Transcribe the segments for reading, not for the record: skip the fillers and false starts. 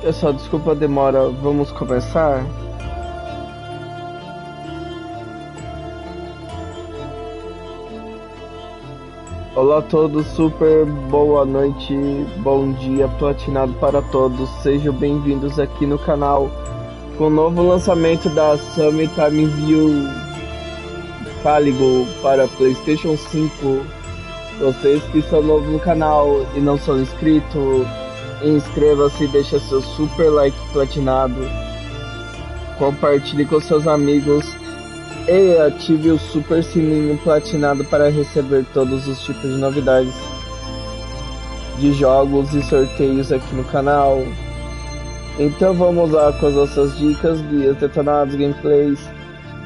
Pessoal, desculpa a demora, vamos começar? Olá a todos, super boa noite, bom dia platinado para todos. Sejam bem-vindos aqui no canal com o novo lançamento da Summertime View Caligo para PlayStation 5. Vocês que são novos no canal e não são inscritos, inscreva-se, deixa seu super like platinado, compartilhe com seus amigos e ative o super sininho platinado para receber todos os tipos de novidades de jogos e sorteios aqui no canal. Então vamos lá com as nossas dicas, guias detonados, gameplays,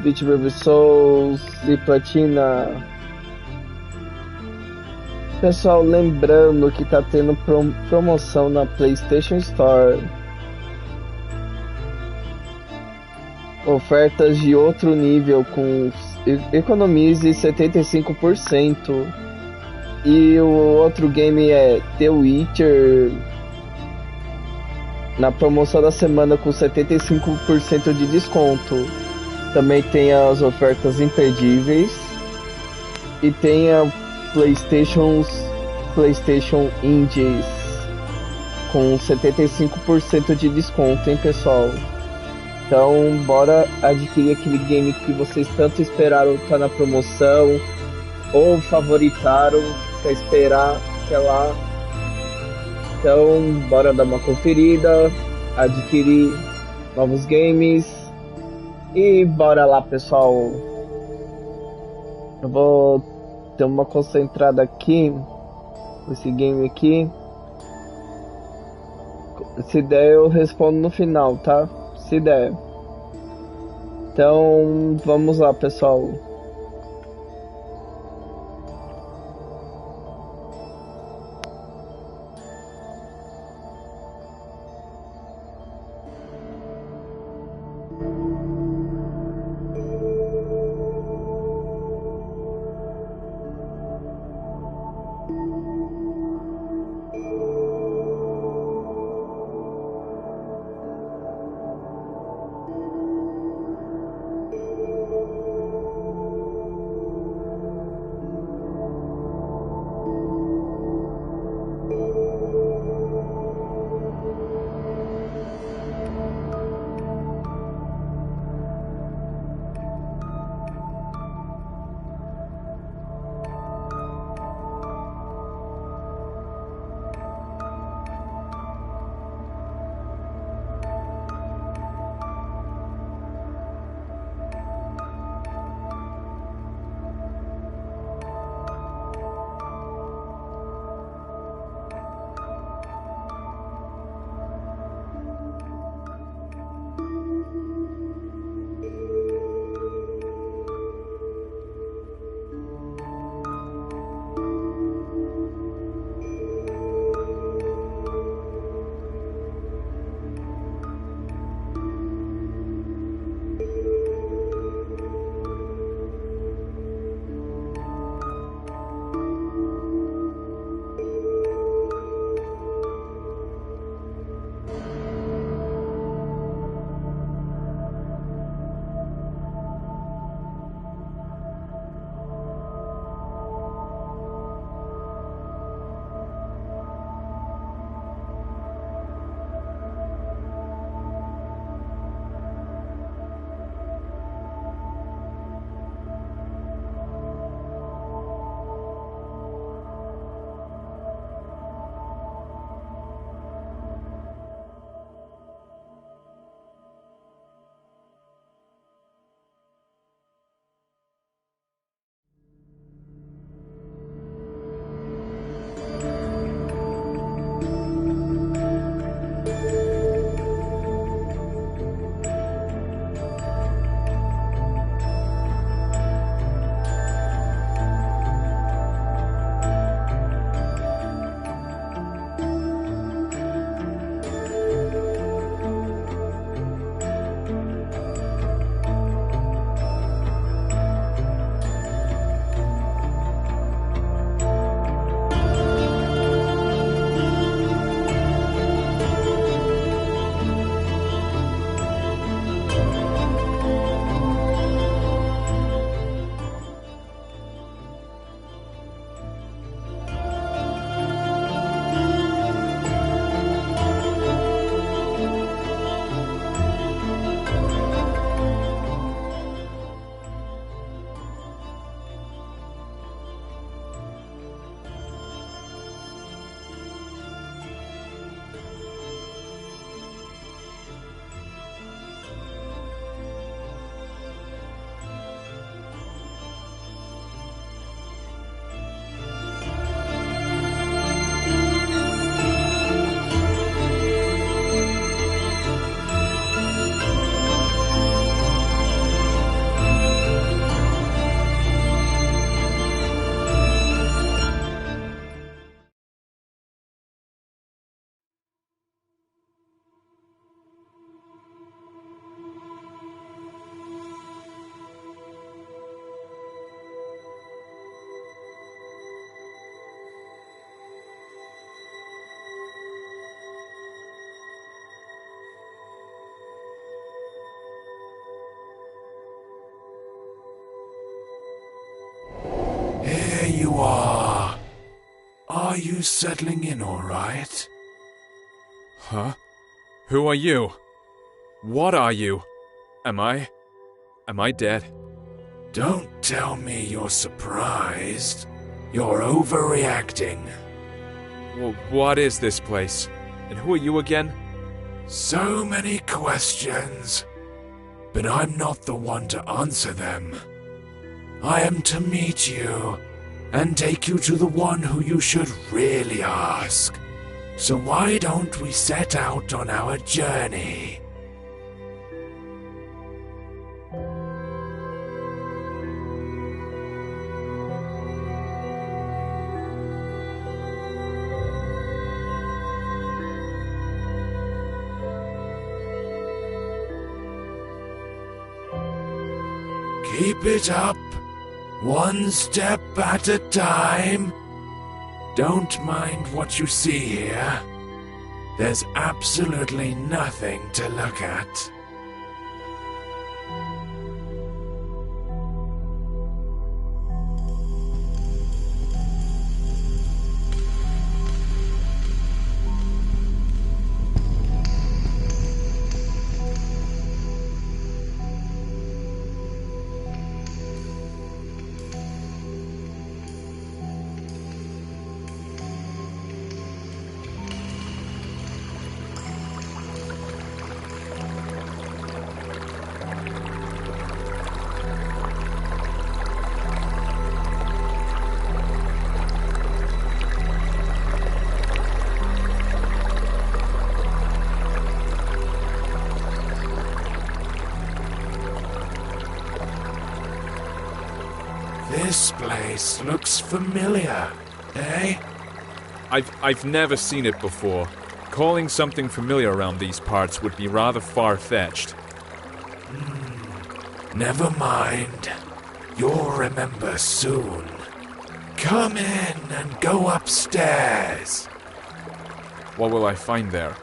Beat Review Souls e Platina. Pessoal, lembrando que tá tendo promoção na PlayStation Store. Ofertas de outro nível com economize 75%. E o outro game é The Witcher na promoção da semana com 75% de desconto. Também tem as ofertas imperdíveis e tem a PlayStation Indies com 75% de desconto, hein, pessoal? Então, bora adquirir aquele game que vocês tanto esperaram tá na promoção ou favoritaram, quer esperar, quer lá. Então, bora dar uma conferida, adquirir novos games e bora lá, pessoal. Eu vou ter uma concentrada aqui nesse game aqui. Se der, eu respondo no final, tá? Se der. Então, vamos lá, pessoal. Are you settling in all right? Huh? Who are you? What are you? Am I dead? Don't tell me you're surprised. You're overreacting. Well, what is this place? And who are you again? So many questions, but I'm not the one to answer them. I am to meet you and take you to the one who you should really ask. So why don't we set out on our journey? Keep it up, one step at a time. Don't mind what you see here. There's absolutely nothing to look at. This place looks familiar, eh? I've never seen it before. Calling something familiar around these parts would be rather far-fetched. Never mind. You'll remember soon. Come in and go upstairs. What will I find there?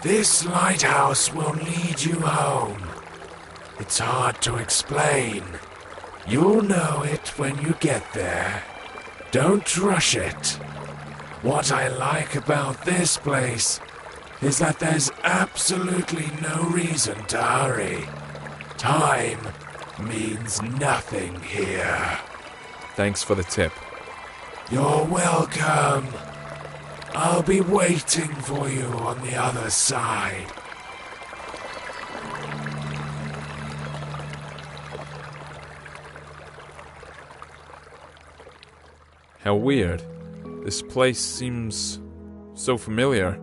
This lighthouse will lead you home. It's hard to explain. You'll know it when you get there. Don't rush it. What I like about this place is that there's absolutely no reason to hurry. Time means nothing here. Thanks for the tip. You're welcome. I'll be waiting for you on the other side. How weird. This place seems so familiar.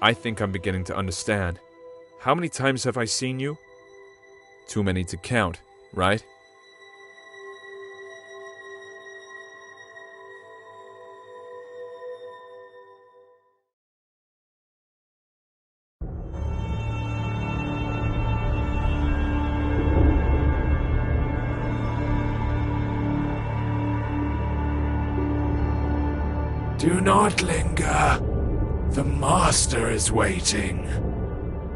I think I'm beginning to understand. How many times have I seen you? Too many to count, right? Do not linger. The master is waiting.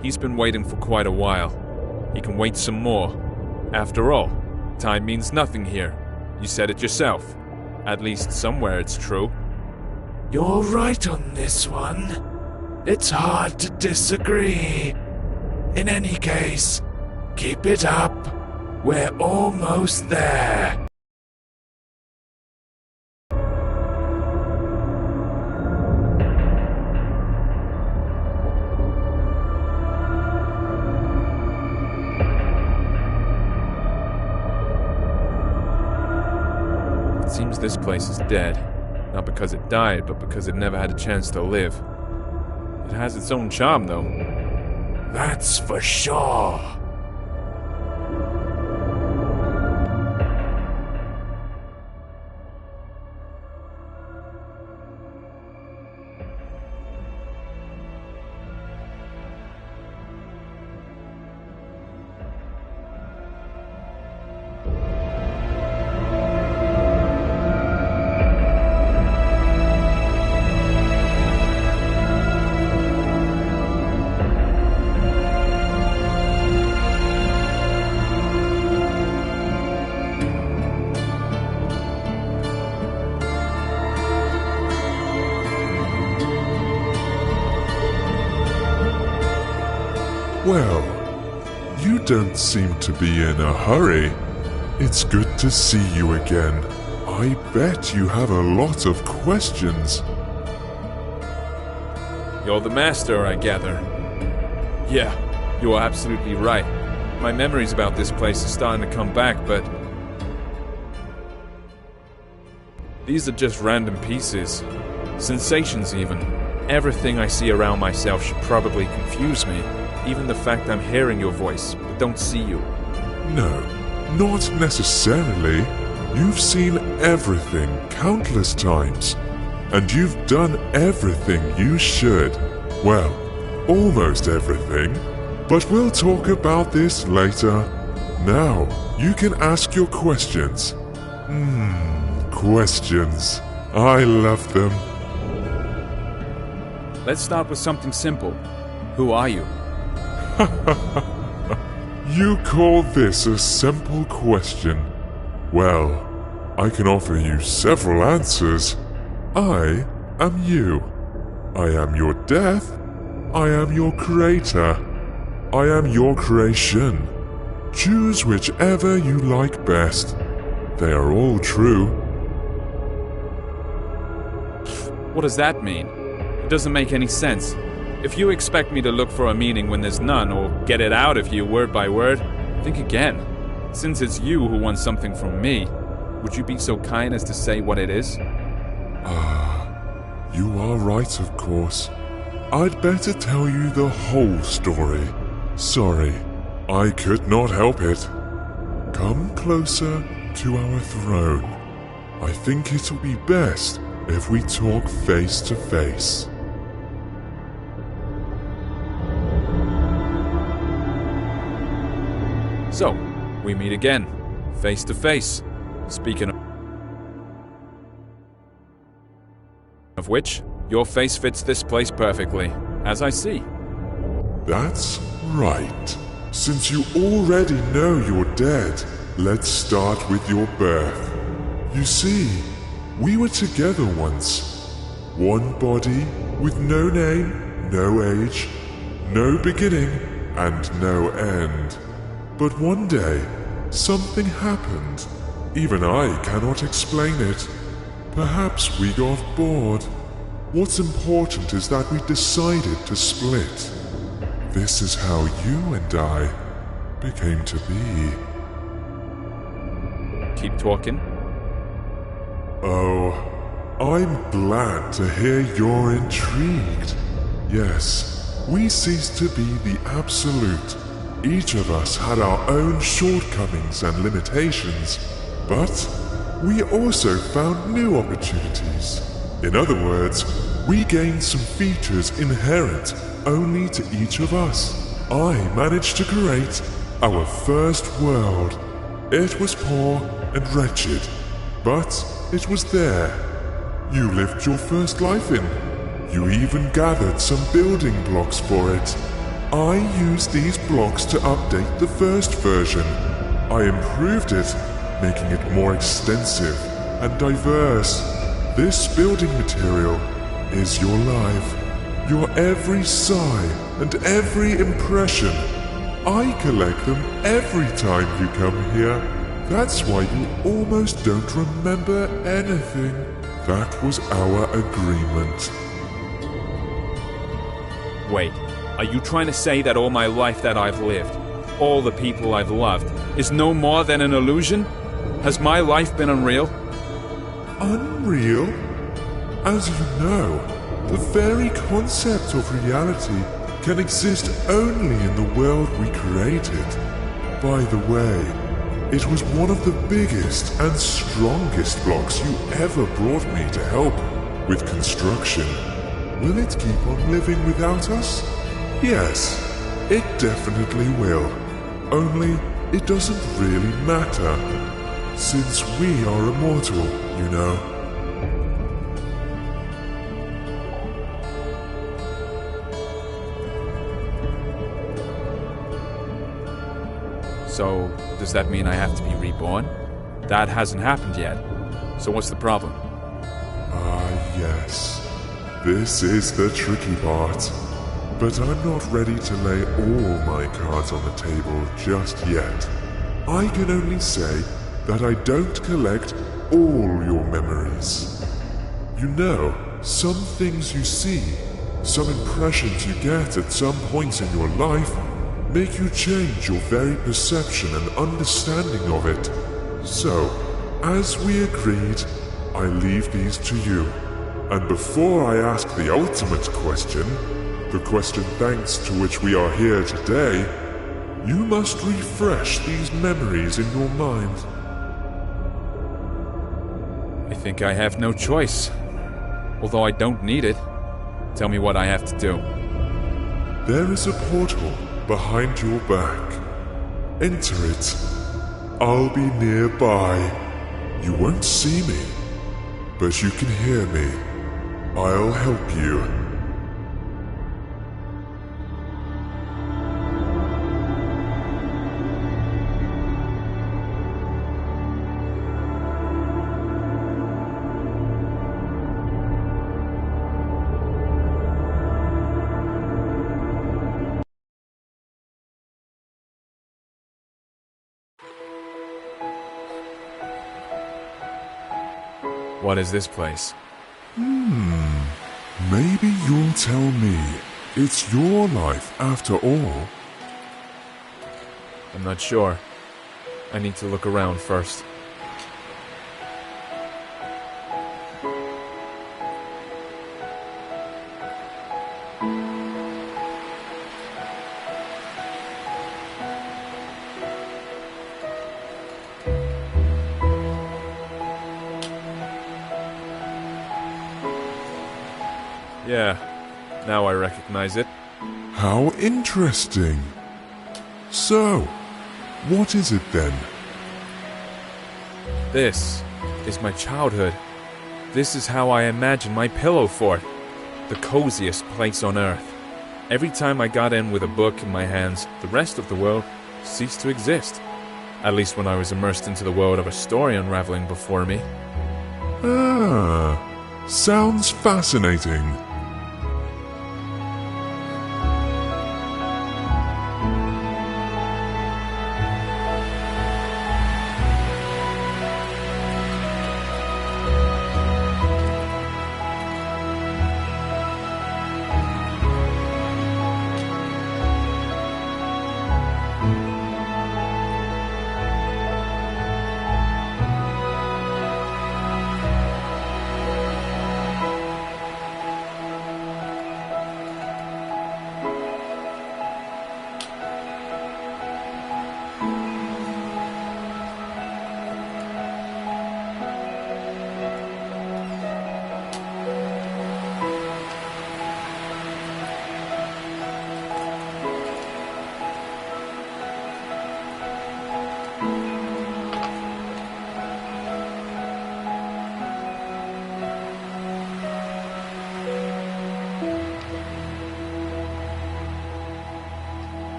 He's been waiting for quite a while. He can wait some more. After all, time means nothing here. You said it yourself. At least somewhere it's true. You're right on this one. It's hard to disagree. In any case, keep it up. We're almost there. It seems this place is dead. Not because it died, but because it never had a chance to live. It has its own charm, though. That's for sure. Well, you don't seem to be in a hurry. It's good to see you again. I bet you have a lot of questions. You're the master, I gather. Yeah, you are absolutely right. My memories about this place are starting to come back, but these are just random pieces. Sensations, even. Everything I see around myself should probably confuse me. Even the fact I'm hearing your voice, but don't see you. No, not necessarily. You've seen everything countless times. And you've done everything you should. Well, almost everything. But we'll talk about this later. Now, you can ask your questions. Questions. I love them. Let's start with something simple. Who are you? You call this a simple question? Well, I can offer you several answers. I am you. I am your death. I am your creator. I am your creation. Choose whichever you like best. They are all true. What does that mean? It doesn't make any sense. If you expect me to look for a meaning when there's none, or get it out of you word by word, think again. Since it's you who wants something from me, would you be so kind as to say what it is? You are right, of course. I'd better tell you the whole story. Sorry, I could not help it. Come closer to our throne. I think it'll be best if we talk face to face. So, we meet again, face to face. Speaking of which, your face fits this place perfectly, as I see. That's right. Since you already know you're dead, let's start with your birth. You see, we were together once. One body with no name, no age, no beginning, and no end. But one day, something happened. Even I cannot explain it. Perhaps we got bored. What's important is that we decided to split. This is how you and I became to be. Keep talking. Oh, I'm glad to hear you're intrigued. Yes, we ceased to be the absolute. Each of us had our own shortcomings and limitations, but we also found new opportunities. In other words, we gained some features inherent only to each of us. I managed to create our first world. It was poor and wretched, but it was there. You lived your first life in. You even gathered some building blocks for it. I used these blocks to update the first version. I improved it, making it more extensive and diverse. This building material is your life, your every sigh and every impression. I collect them every time you come here. That's why you almost don't remember anything. That was our agreement. Wait, are you trying to say that all my life that I've lived, all the people I've loved, is no more than an illusion? Has my life been unreal? Unreal? As you know, the very concept of reality can exist only in the world we created. By the way, it was one of the biggest and strongest blocks you ever brought me to help with construction. Will it keep on living without us? Yes, it definitely will. Only it doesn't really matter, since we are immortal, you know. So, does that mean I have to be reborn? That hasn't happened yet. So what's the problem? Yes. This is the tricky part. But I'm not ready to lay all my cards on the table just yet. I can only say that I don't collect all your memories. You know, some things you see, some impressions you get at some points in your life, make you change your very perception and understanding of it. So, as we agreed, I leave these to you. And before I ask the ultimate question, the question thanks to which we are here today, you must refresh these memories in your mind. I think I have no choice. Although I don't need it. Tell me what I have to do. There is a portal behind your back. Enter it. I'll be nearby. You won't see me, but you can hear me. I'll help you. What is this place? Maybe you'll tell me. It's your life after all. I'm not sure. I need to look around first. Yeah, now I recognize it. How interesting. So, what is it then? This is my childhood. This is how I imagine my pillow fort. The coziest place on earth. Every time I got in with a book in my hands, the rest of the world ceased to exist. At least when I was immersed into the world of a story unraveling before me. Sounds fascinating.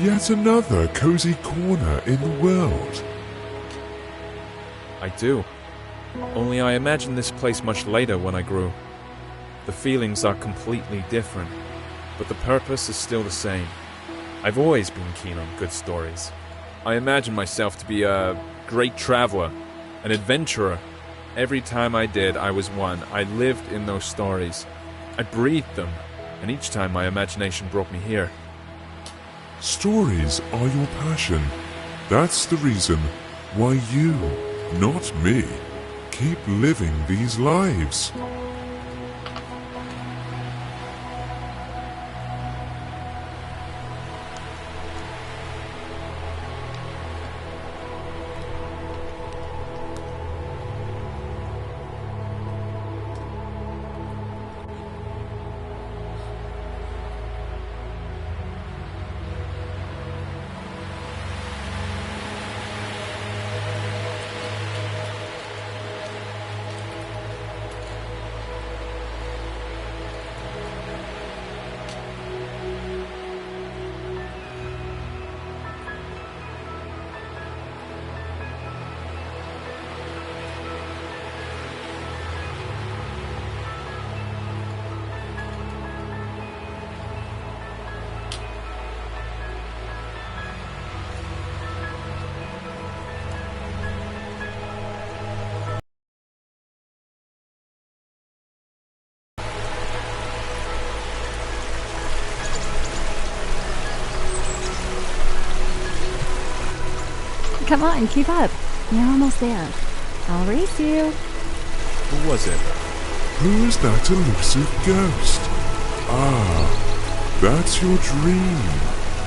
Yet another cozy corner in the world. I do. Only I imagined this place much later when I grew. The feelings are completely different, but the purpose is still the same. I've always been keen on good stories. I imagine myself to be a great traveler, an adventurer. Every time I did, I was one. I lived in those stories. I breathed them, and each time my imagination brought me here. Stories are your passion. That's the reason why you, not me, keep living these lives. Come on, keep up. You're almost there. I'll race you. Who was it? Who's that elusive ghost? Ah, that's your dream.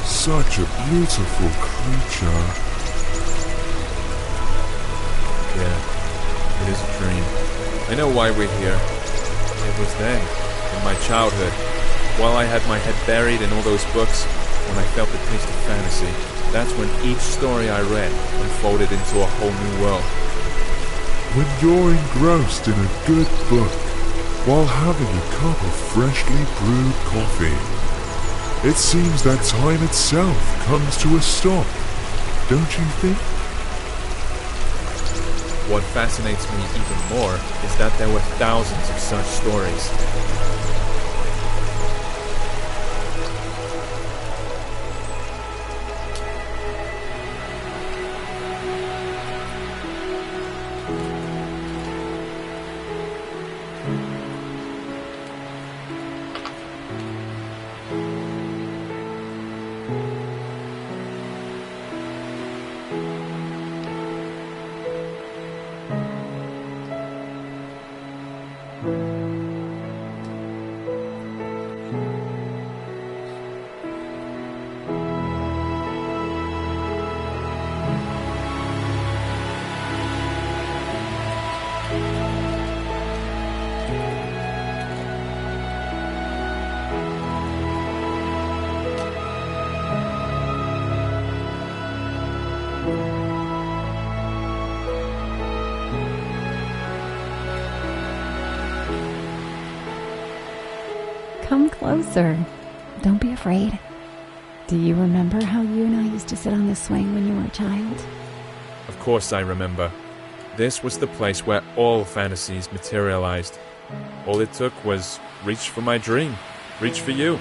Such a beautiful creature. Yeah, it is a dream. I know why we're here. It was then, in my childhood, while I had my head buried in all those books, when I felt the taste of fantasy. That's when each story I read unfolded into a whole new world. When you're engrossed in a good book, while having a cup of freshly brewed coffee, it seems that time itself comes to a stop, don't you think? What fascinates me even more is that there were thousands of such stories. Come closer. Don't be afraid. Do you remember how you and I used to sit on the swing when you were a child? Of course I remember. This was the place where all fantasies materialized. All it took was reach for my dream, reach for you.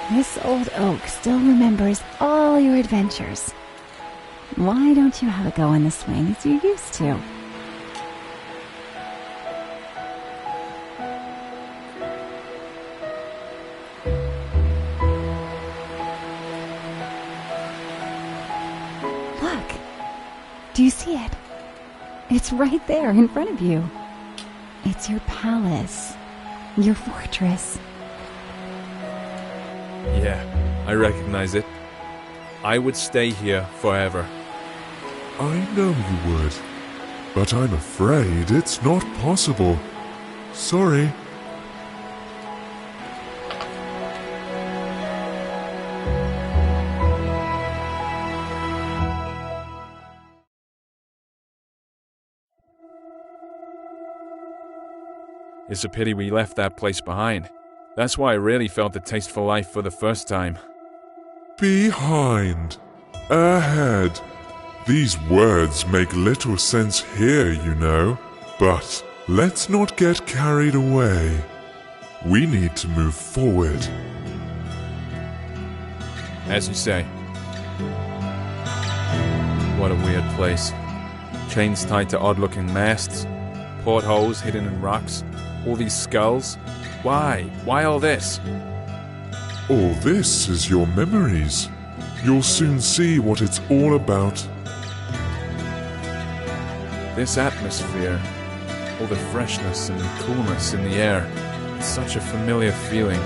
This old oak still remembers all your adventures. Why don't you have a go on the swing as you used to? Look! Do you see it? It's right there in front of you. It's your palace, your fortress. Yeah, I recognize it. I would stay here forever. I know you would, but I'm afraid it's not possible. Sorry. It's a pity we left that place behind. That's why I really felt the taste for life for the first time. Behind. Ahead. These words make little sense here, you know. But let's not get carried away. We need to move forward. As you say. What a weird place. Chains tied to odd-looking masts, portholes hidden in rocks, all these skulls. Why? Why all this? All this is your memories. You'll soon see what it's all about. This atmosphere, all the freshness and coolness in the air, it's such a familiar feeling.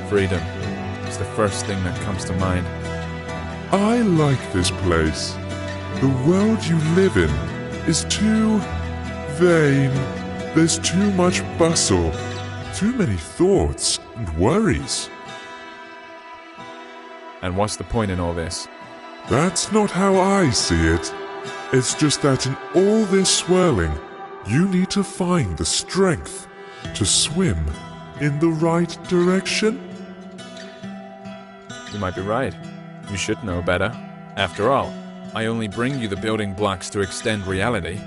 Freedom is the first thing that comes to mind. I like this place. The world you live in is too vain. There's too much bustle, too many thoughts and worries. And what's the point in all this? That's not how I see it. It's just that in all this swirling, you need to find the strength to swim in the right direction. You might be right. You should know better. After all, I only bring you the building blocks to extend reality.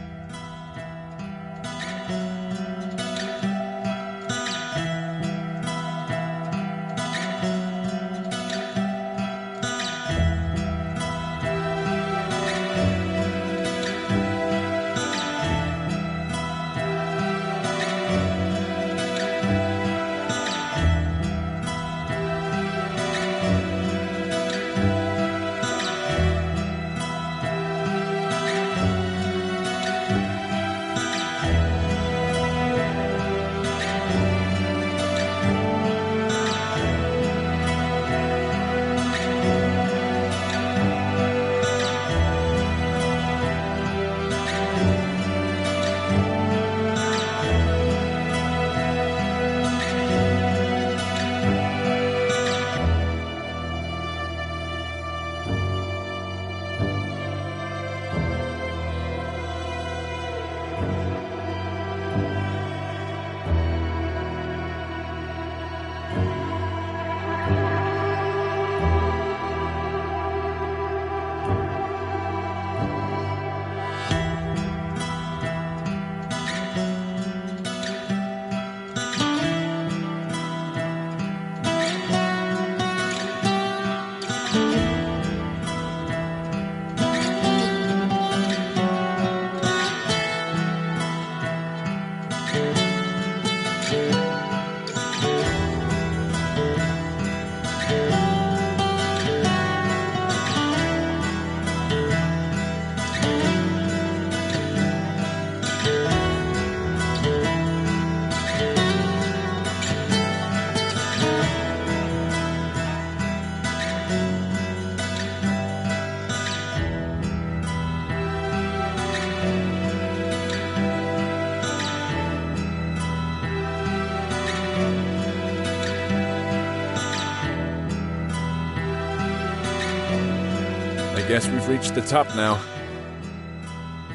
I guess we've reached the top now.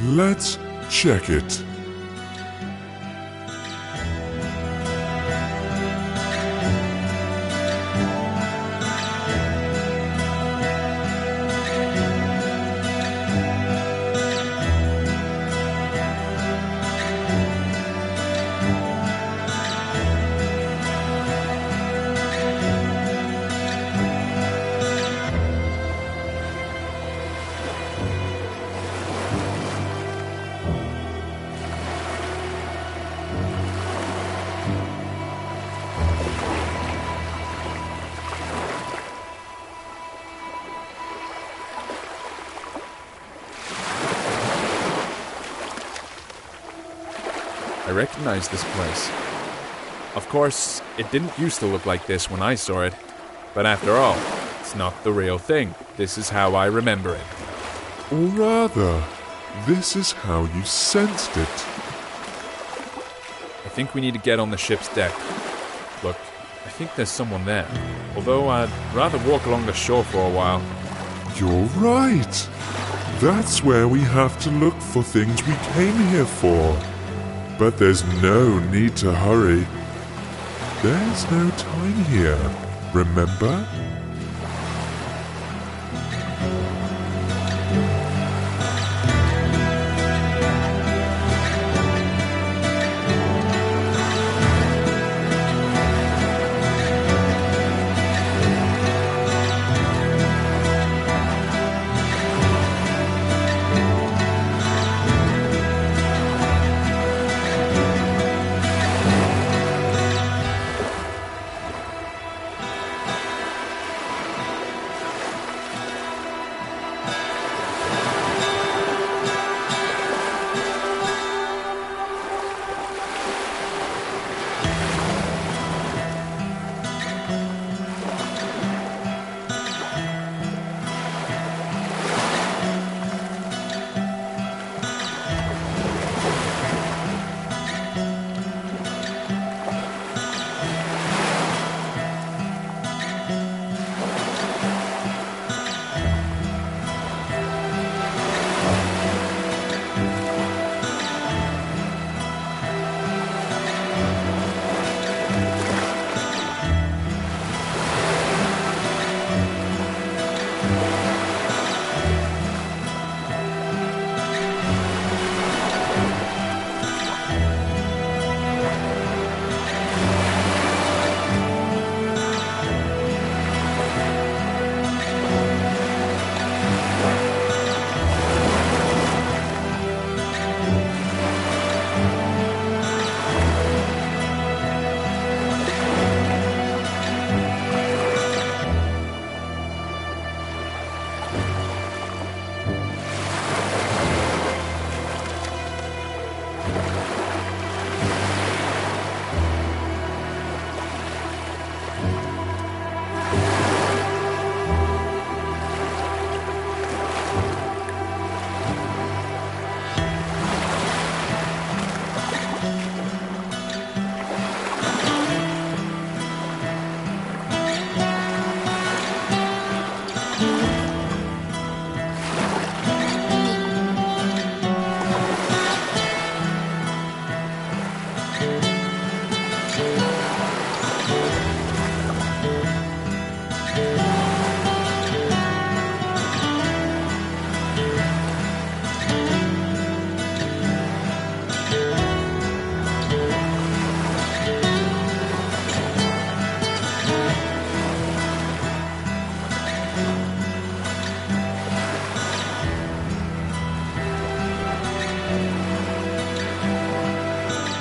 Let's check it. I recognize this place. Of course, it didn't used to look like this when I saw it, but after all, It's not the real thing. This is how I remember it. Or rather, this is how you sensed it. I think we need to get on the ship's deck. Look, I think there's someone there. Although I'd rather walk along the shore for a while. You're right. That's where we have to look for things we came here for. But there's no need to hurry. There's no time here, remember?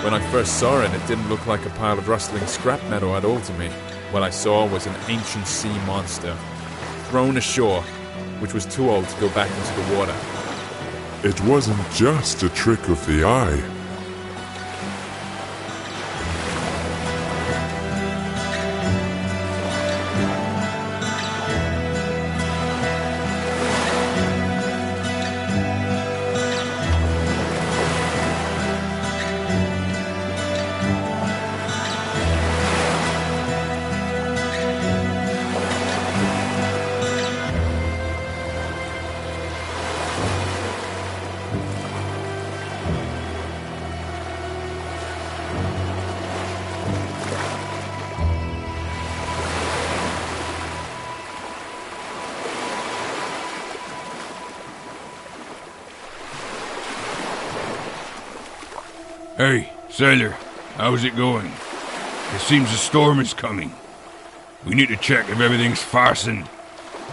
When I first saw it, it didn't look like a pile of rustling scrap metal at all to me. What I saw was an ancient sea monster, thrown ashore, which was too old to go back into the water. It wasn't just a trick of the eye. Hey, sailor, how's it going? It seems a storm is coming. We need to check if everything's fastened.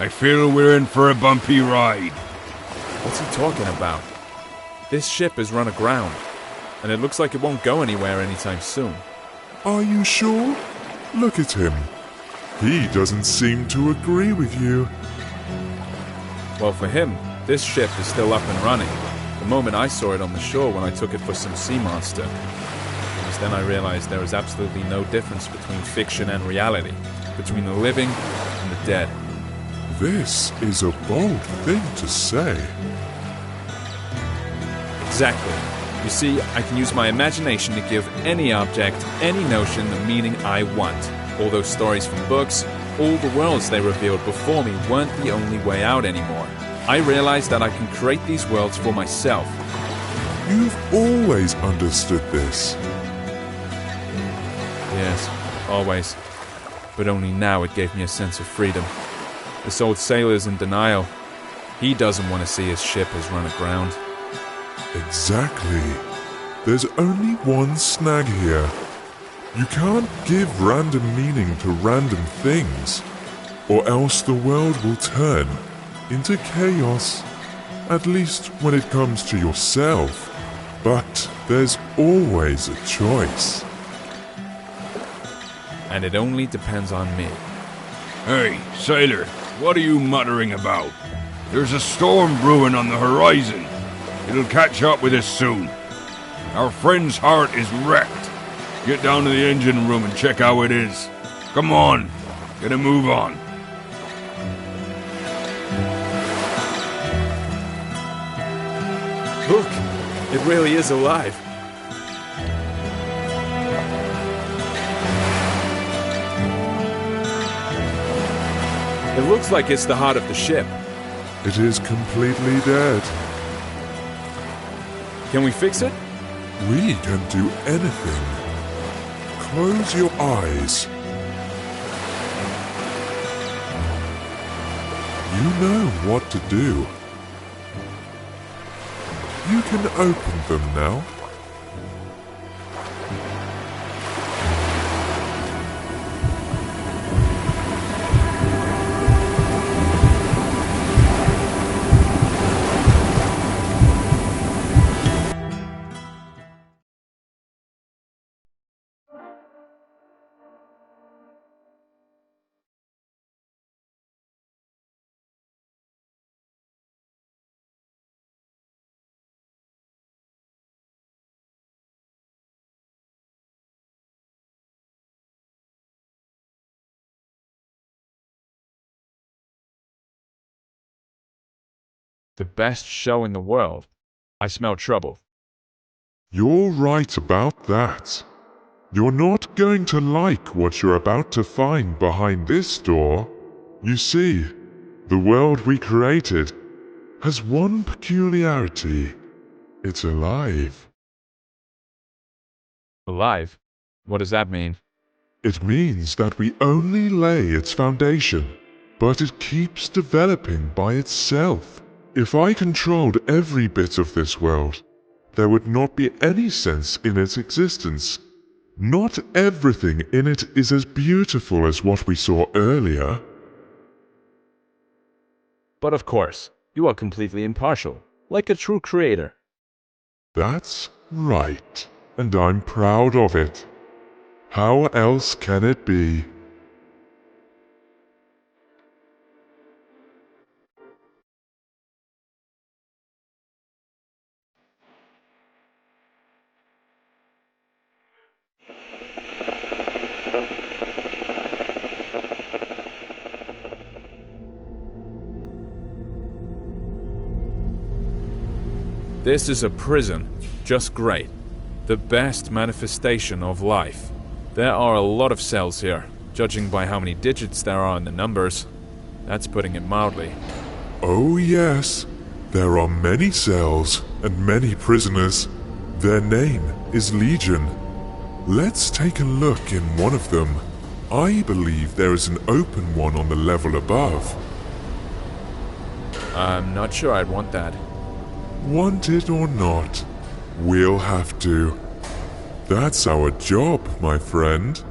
I feel we're in for a bumpy ride. What's he talking about? This ship is run aground, and it looks like it won't go anywhere anytime soon. Are you sure? Look at him. He doesn't seem to agree with you. Well, for him, this ship is still up and running. The moment I saw it on the shore when I took it for some sea monster. It was then I realized there is absolutely no difference between fiction and reality, between the living and the dead. This is a bold thing to say. Exactly. You see, I can use my imagination to give any object, any notion the meaning I want. All those stories from books, all the worlds they revealed before me weren't the only way out anymore. I realized that I can create these worlds for myself. You've always understood this. Yes, always. But only now it gave me a sense of freedom. This old sailor's in denial. He doesn't want to see his ship has run aground. Exactly. There's only one snag here. You can't give random meaning to random things, or else the world will turn into chaos. At least when it comes to yourself. But there's always a choice. And it only depends on me. Hey, sailor, what are you muttering about? There's a storm brewing on the horizon. It'll catch up with us soon. Our friend's heart is wrecked. Get down to the engine room and check how it is. Come on, get a move on. Look, it really is alive. It looks like it's the heart of the ship. It is completely dead. Can we fix it? We can do anything. Close your eyes. You know what to do. You can open them now. The best show in the world. I smell trouble. You're right about that. You're not going to like what you're about to find behind this door. You see, the world we created has one peculiarity. It's alive. Alive? What does that mean? It means that we only lay its foundation, but it keeps developing by itself. If I controlled every bit of this world, there would not be any sense in its existence. Not everything in it is as beautiful as what we saw earlier. But of course, you are completely impartial, like a true creator. That's right, and I'm proud of it. How else can it be? This is a prison. Just great. The best manifestation of life. There are a lot of cells here, judging by how many digits there are in the numbers. That's putting it mildly. Oh yes, there are many cells and many prisoners. Their name is Legion. Let's take a look in one of them. I believe there is an open one on the level above. I'm not sure I'd want that. Want it or not, we'll have to. That's our job, my friend.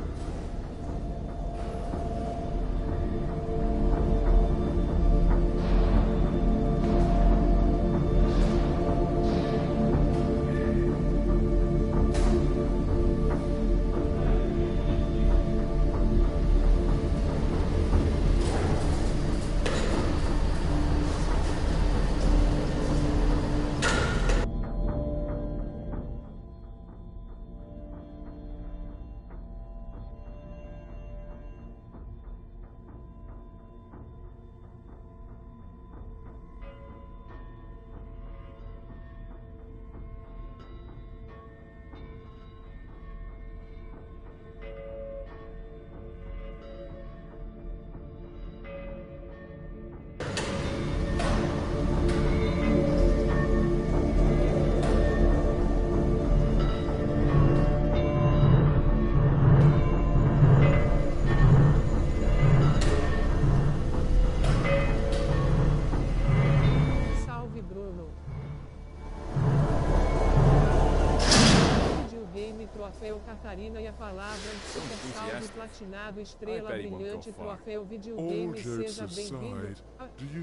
troféu Catarina e a palavra super salve platinado estrela brilhante troféu videogame seja bem-vindo.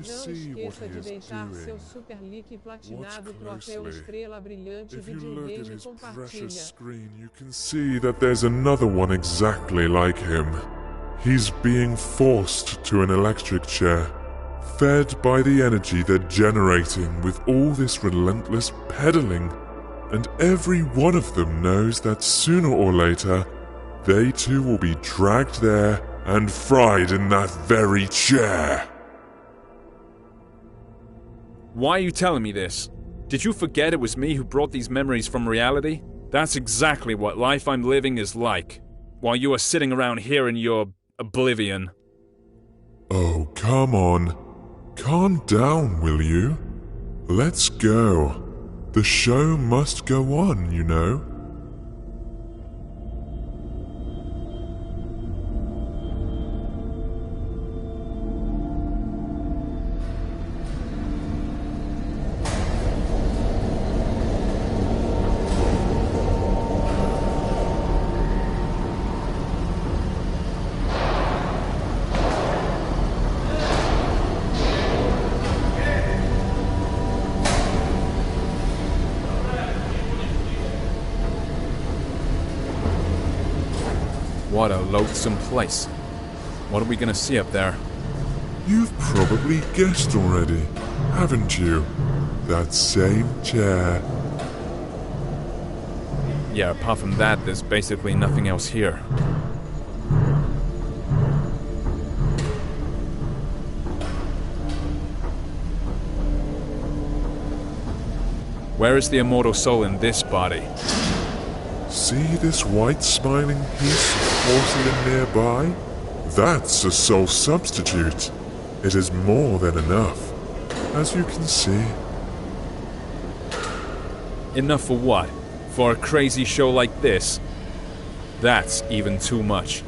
Não esqueça de deixar seu super link platinado troféu estrela brilhante videogame compartilha. Screen, you can see that there's another one exactly like him. He's being forced to an electric chair, fed by the energy they're generating with all this relentless pedaling. And every one of them knows that sooner or later, they too will be dragged there and fried in that very chair. Why are you telling me this? Did you forget it was me who brought these memories from reality? That's exactly what life I'm living is like, while you are sitting around here in your oblivion. Oh, come on. Calm down, will you? Let's go. The show must go on, you know. What a loathsome place. What are we gonna see up there? You've probably guessed already, haven't you? That same chair. Yeah, apart from that, there's basically nothing else here. Where is the immortal soul in this body? See this white smiling piece of porcelain nearby? That's a soul substitute. It is more than enough, as you can see. Enough for what? For a crazy show like this? That's even too much.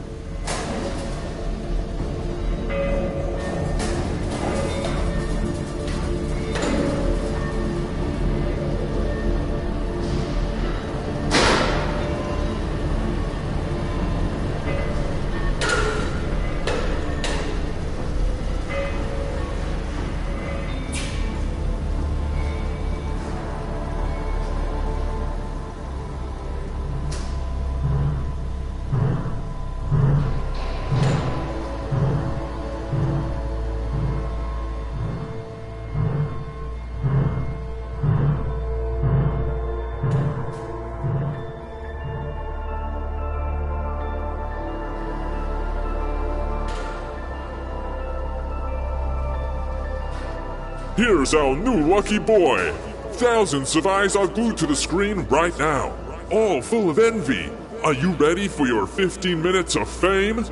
Here's our new lucky boy! Thousands of eyes are glued to the screen right now, all full of envy. Are you ready for your 15 minutes of fame?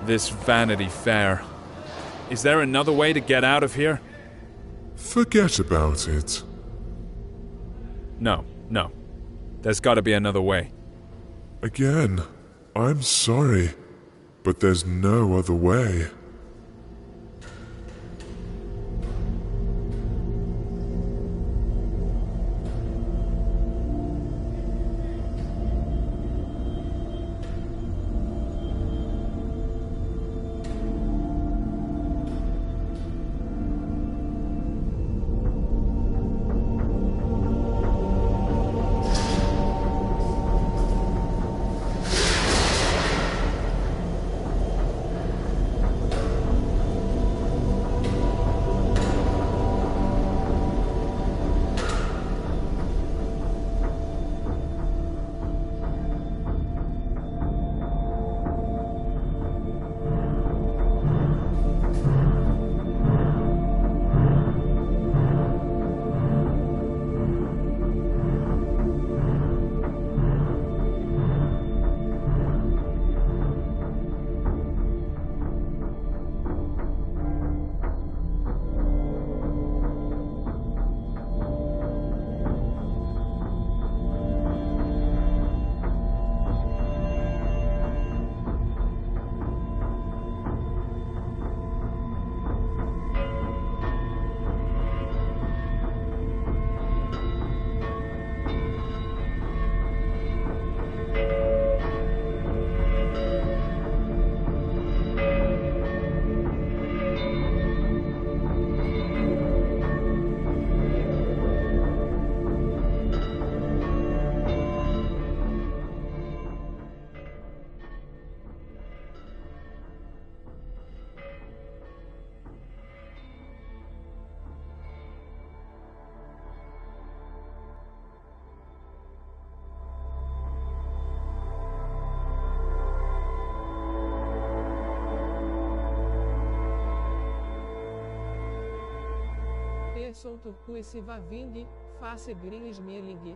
This Vanity Fair. Is there another way to get out of here? Forget about it. No. There's gotta be another way. Again, I'm sorry, but there's no other way. Ler solto esse vaving, face green smelling.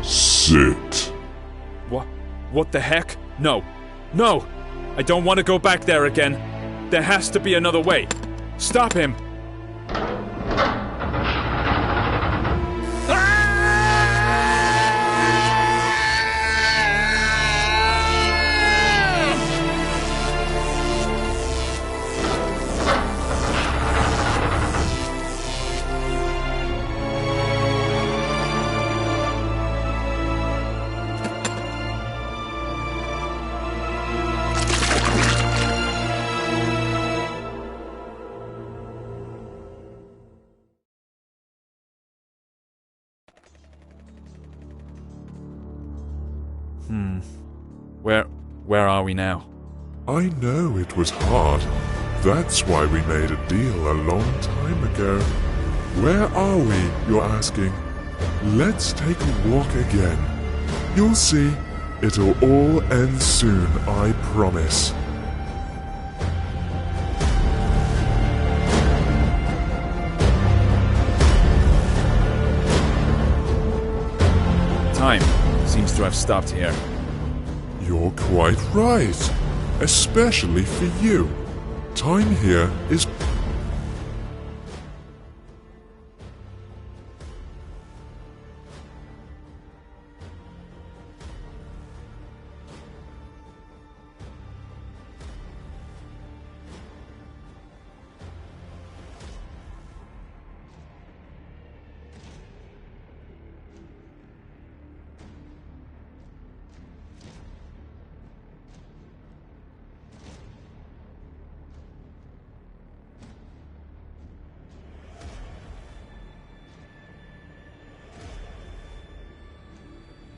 Sit. What the heck? No. No! I don't want to go back there again. There has to be another way. Stop him! Where are we now? I know it was hard. That's why we made a deal a long time ago. Where are we, you're asking? Let's take a walk again. You'll see, it'll all end soon, I promise. Time seems to have stopped here. You're quite right, especially for you. Time here is